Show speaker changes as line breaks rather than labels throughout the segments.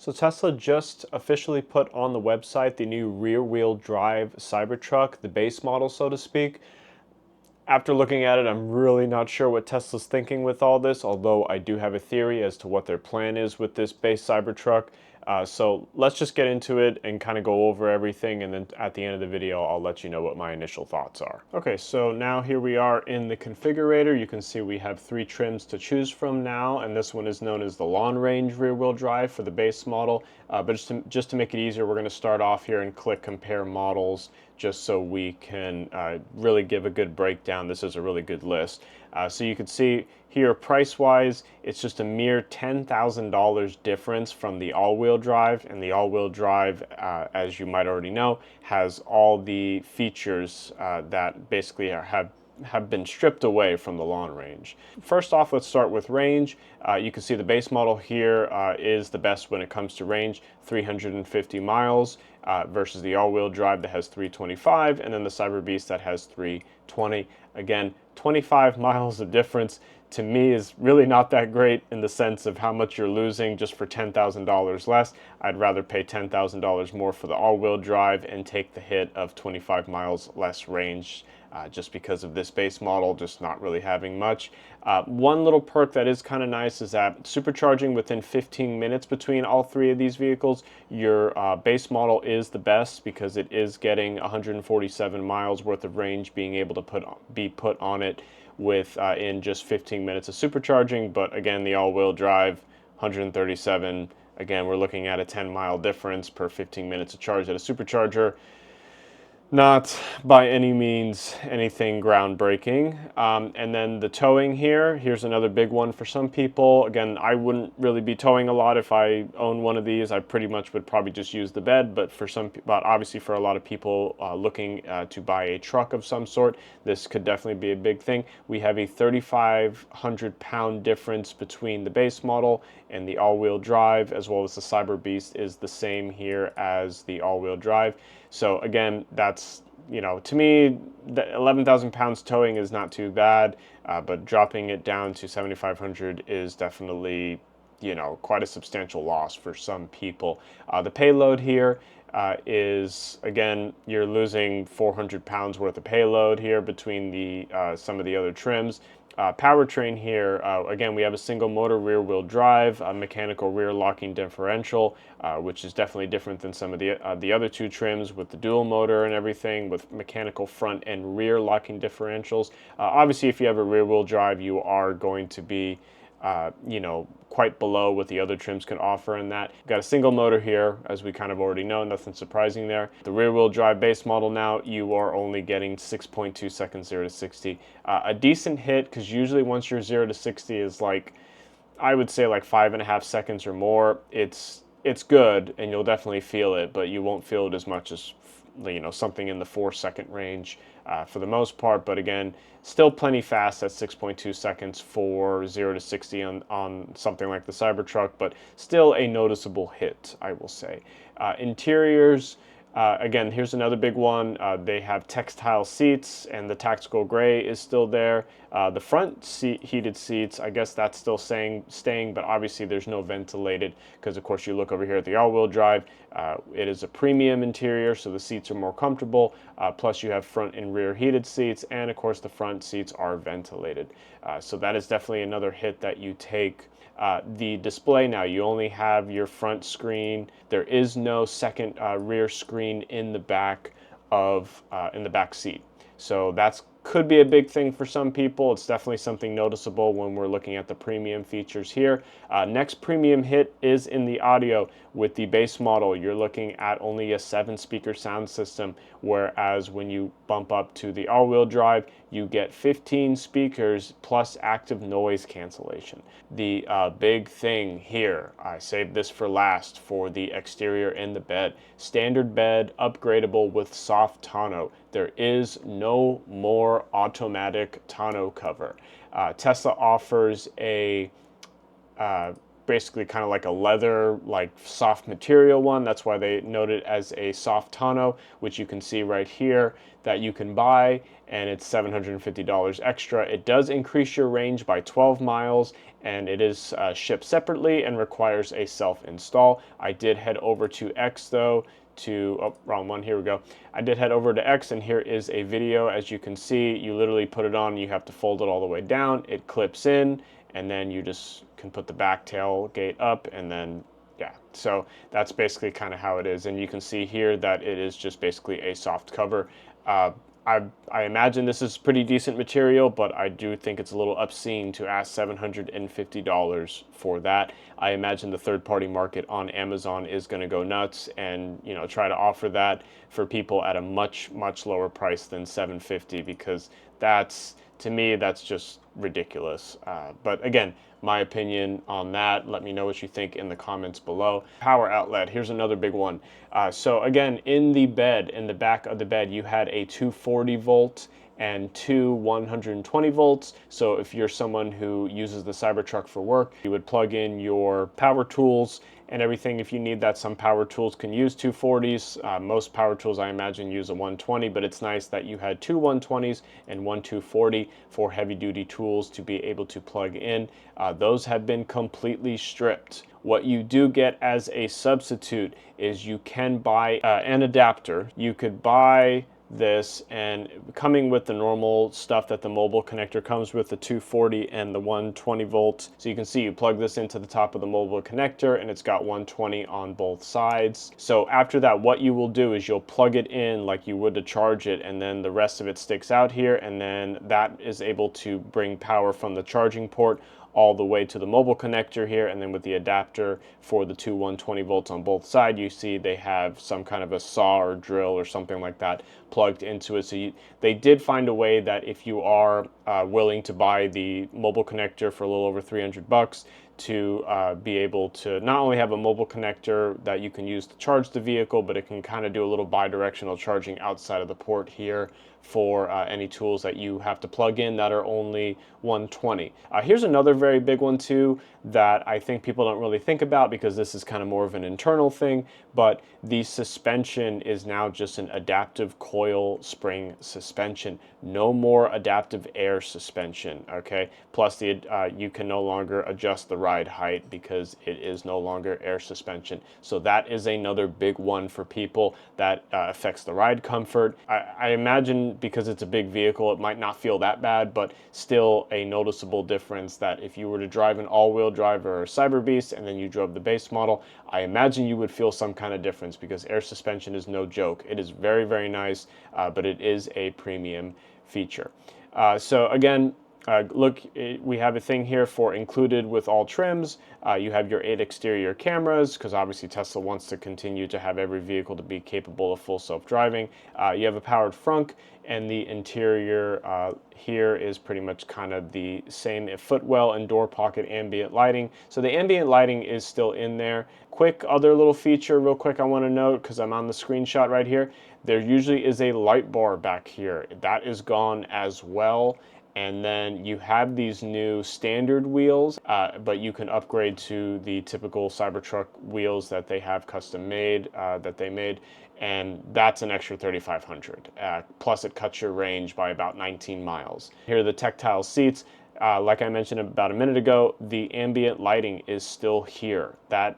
So Tesla just officially put on the website the new rear-wheel drive Cybertruck, the base model, so to speak. After looking at it, I'm really not sure what Tesla's thinking with all this, although I do have a theory as to what their plan is with this base Cybertruck. So let's just get into it and kind of go over everything, and then at the end of the video, I'll let you know what my initial thoughts are. Okay, so now here we are in the configurator. You can see we have 3 trims to choose from now, and this one is known as the long range rear wheel drive for the base model. But just to make it easier, we're going to start off here and click compare models, just so we can really give a good breakdown. This is a really good list. So you can see here, price-wise, it's just a mere $10,000 difference from the all-wheel drive, and the all-wheel drive, as you might already know, has all the features that basically have been stripped away from the long range. First off, let's start with range. You can see the base model here is the best when it comes to range, 350 miles versus the all-wheel drive that has 325, and then the Cyber Beast that has 320. Again, 25 miles of difference to me is really not that great in the sense of how much you're losing just for $10,000 less. I'd rather pay $10,000 more for the all-wheel drive and take the hit of 25 miles less range just because of this base model just not really having much. One little perk that is kind of nice is that supercharging within 15 minutes between all 3 of these vehicles. Your base model is the best because it is getting 147 miles worth of range being able to be put on it with in just 15 minutes of supercharging. But again, the all-wheel drive, 137. Again, we're looking at a 10-mile difference per 15 minutes of charge at a supercharger. Not by any means anything groundbreaking. And then the towing here's another big one for some people. Again, I wouldn't really be towing a lot if I own one of these. I pretty much would probably just use the bed, but obviously for a lot of people looking to buy a truck of some sort, this could definitely be a big thing. We have a 3,500 pound difference between the base model and the all-wheel drive, as well as the Cyber Beast is the same here as the all-wheel drive. So again, that's, to me, the 11,000 pounds towing is not too bad, but dropping it down to 7,500 is definitely, quite a substantial loss for some people. The payload here is, again, you're losing 400 pounds worth of payload here between the some of the other trims. Powertrain here, again, we have a single motor rear wheel drive, a mechanical rear locking differential, which is definitely different than some of the other 2 trims with the dual motor and everything, with mechanical front and rear locking differentials. Obviously, if you have a rear wheel drive, you are going to be quite below what the other trims can offer in that. We've got a single motor here, as we kind of already know, nothing surprising there. The rear wheel drive base model now, you are only getting 6.2 seconds 0 to 60. A decent hit, because usually once you're 0 to 60 is like, I would say like 5.5 seconds or more. It's good, and you'll definitely feel it, but you won't feel it as much as something in the 4-second range for the most part. But again, still plenty fast at 6.2 seconds for 0 to 60 on something like the Cybertruck, but still a noticeable hit, I will say. Interiors, again, here's another big one. They have textile seats, and the tactical gray is still there. The front heated seats, I guess that's still staying, but obviously there's no ventilated, because of course you look over here at the all-wheel drive. It is a premium interior, so the seats are more comfortable. Plus you have front and rear heated seats, and of course the front seats are ventilated. So that is definitely another hit that you take. The display now, you only have your front screen. There is no second rear screen in the back seat. So that's could be a big thing for some people. It's definitely something noticeable when we're looking at the premium features here. Next premium hit is in the audio. With the base model, you're looking at only a 7-speaker sound system, whereas when you bump up to the all-wheel drive, you get 15 speakers plus active noise cancellation. The big thing here, I saved this for last, for the exterior and the bed. Standard bed, upgradable with soft tonneau. There is no more automatic tonneau cover. Tesla offers a basically kind of like a leather, like soft material one. That's why they note it as a soft tonneau, which you can see right here that you can buy, and it's $750 extra. It does increase your range by 12 miles, and it is shipped separately and requires a self-install. I did head over to X though oh, wrong one, here we go. I did head over to X, and here is a video. As you can see, you literally put it on, you have to fold it all the way down, it clips in, and then you just can put the back tailgate up, and then yeah, so that's basically kind of how it is. And you can see here that it is just basically a soft cover. Uh, I imagine this is pretty decent material, but I do think it's a little obscene to ask $750 for that. I imagine the third-party market on Amazon is going to go nuts and, you know, try to offer that for people at a much lower price than $750, because that's, to me, that's just ridiculous. But again, my opinion on that, let me know what you think in the comments below. Power outlet, here's another big one. So again, in the bed, in the back of the bed, you had a 240 volt and two 120 volts. So if you're someone who uses the Cybertruck for work, you would plug in your power tools and everything if you need that. Some power tools can use 240s. Most power tools, I imagine, use a 120, but it's nice that you had two 120s and one 240 for heavy duty tools to be able to plug in. Those have been completely stripped. What you do get as a substitute is you can buy an adapter. You could buy this, and coming with the normal stuff that the mobile connector comes with, the 240 and the 120 volts. So you can see you plug this into the top of the mobile connector, and it's got 120 on both sides. So after that, what you will do is you'll plug it in like you would to charge it, and then the rest of it sticks out here, and then that is able to bring power from the charging port all the way to the mobile connector here. And then with the adapter for the two 120 volts on both sides, you see they have some kind of a saw or drill or something like that plugged into it. So they did find a way that if you are willing to buy the mobile connector for a little over 300 bucks, to be able to not only have a mobile connector that you can use to charge the vehicle, but it can kind of do a little bi-directional charging outside of the port here for any tools that you have to plug in that are only 120. Here's another very big one too that I think people don't really think about, because this is kind of more of an internal thing, but the suspension is now just an adaptive coil spring suspension. No more adaptive air suspension, okay? Plus you can no longer adjust the ride height because it is no longer air suspension. So that is another big one for people that affects the ride comfort. I imagine because it's a big vehicle, it might not feel that bad, but still a noticeable difference that if you were to drive an all-wheel drive or a Cyber Beast and then you drove the base model, I imagine you would feel some kind of difference, because air suspension is no joke. It is very nice, but it is a premium feature. So again, look, we have a thing here for included with all trims. You have your 8 exterior cameras, because obviously Tesla wants to continue to have every vehicle to be capable of full self-driving. You have a powered frunk, and the interior here is pretty much kind of the same footwell and door pocket ambient lighting. So the ambient lighting is still in there. Quick other little feature real quick I want to note, because I'm on the screenshot right here, there usually is a light bar back here. That is gone as well. And then you have these new standard wheels, but you can upgrade to the typical Cybertruck wheels that they have custom made, that they made, and that's an extra $3,500. Plus it cuts your range by about 19 miles. Here are the tactile seats. Like I mentioned about a minute ago, the ambient lighting is still here. That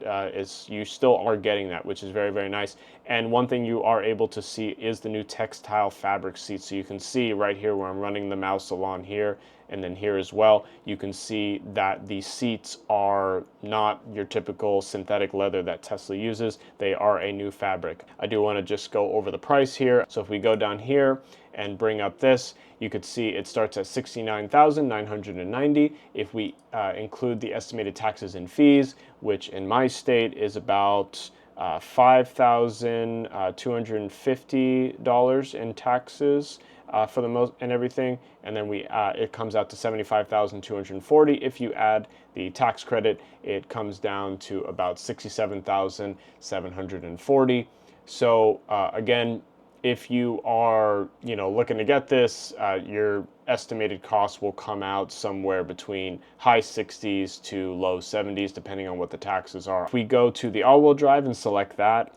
you still are getting that, which is very nice. And one thing you are able to see is the new textile fabric seats. So you can see right here where I'm running the mouse along here, and then here as well, you can see that the seats are not your typical synthetic leather that Tesla uses. They are a new fabric. I do want to just go over the price here. So if we go down here and bring up this, you could see it starts at $69,990. If we include the estimated taxes and fees, which in my state is about $5,250 in taxes for the most and everything, and then it comes out to $75,240. If you add the tax credit, it comes down to about $67,740. So again, if you are, looking to get this, your estimated cost will come out somewhere between high 60s to low 70s, depending on what the taxes are. If we go to the all-wheel drive and select that,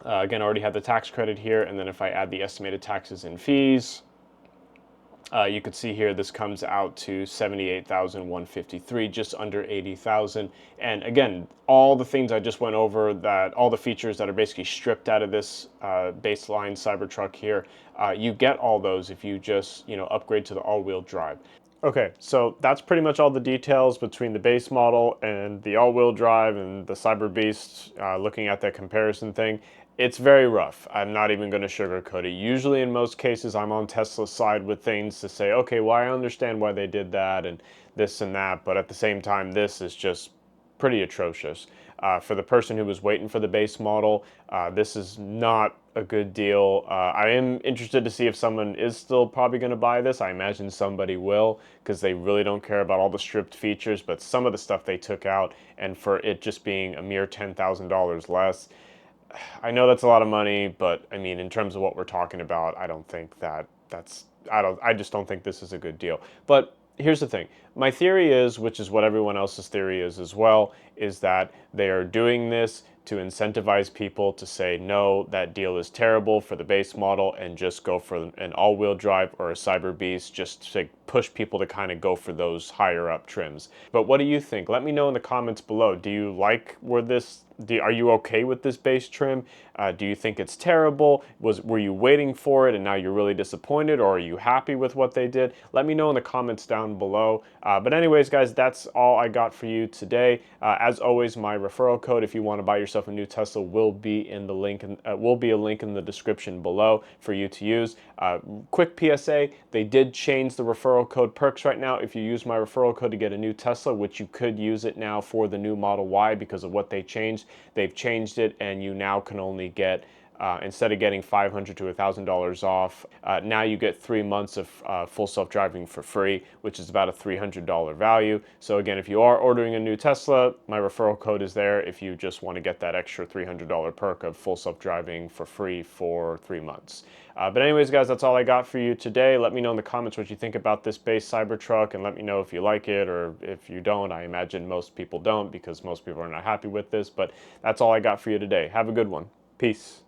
again, I already have the tax credit here, and then if I add the estimated taxes and fees, you could see here this comes out to 78,153, just under 80,000. And again, all the things I just went over, that all the features that are basically stripped out of this baseline Cybertruck here, you get all those if you just upgrade to the all-wheel drive. Okay, so that's pretty much all the details between the base model and the all-wheel drive and the Cyber Beast. Looking at that comparison thing, it's very rough. I'm not even going to sugarcoat it. Usually in most cases, I'm on Tesla's side with things to say, okay, well, I understand why they did that and this and that, but at the same time, this is just pretty atrocious. For the person who was waiting for the base model, this is not a good deal. I am interested to see if someone is still probably going to buy this. I imagine somebody will, because they really don't care about all the stripped features, but some of the stuff they took out, and for it just being a mere $10,000 less, I know that's a lot of money, but I mean, in terms of what we're talking about, I don't think I just don't think this is a good deal. But here's the thing. My theory is, which is what everyone else's theory is as well, is that they are doing this to incentivize people to say, no, that deal is terrible for the base model and just go for an all-wheel drive or a Cyber Beast, just to push people to kind of go for those higher up trims. But what do you think? Let me know in the comments below. Do you like are you okay with this base trim? Do you think it's terrible? Were you waiting for it and now you're really disappointed, or are you happy with what they did? Let me know in the comments down below. But anyways, guys, that's all I got for you today. As always, my referral code, if you want to buy yourself a new Tesla, will be in the link, will be a link in the description below for you to use. Quick PSA: they did change the referral code perks right now. If you use my referral code to get a new Tesla, which you could use it now for the new Model Y because of what they changed, they've changed it, and you now can only get, instead of getting $500 to $1,000 off, now you get 3 months of full self-driving for free, which is about a $300 value. So again, if you are ordering a new Tesla, my referral code is there if you just want to get that extra $300 perk of full self-driving for free for 3 months. But anyways, guys, that's all I got for you today. Let me know in the comments what you think about this base Cybertruck, and let me know if you like it or if you don't. I imagine most people don't, because most people are not happy with this, but that's all I got for you today. Have a good one. Peace.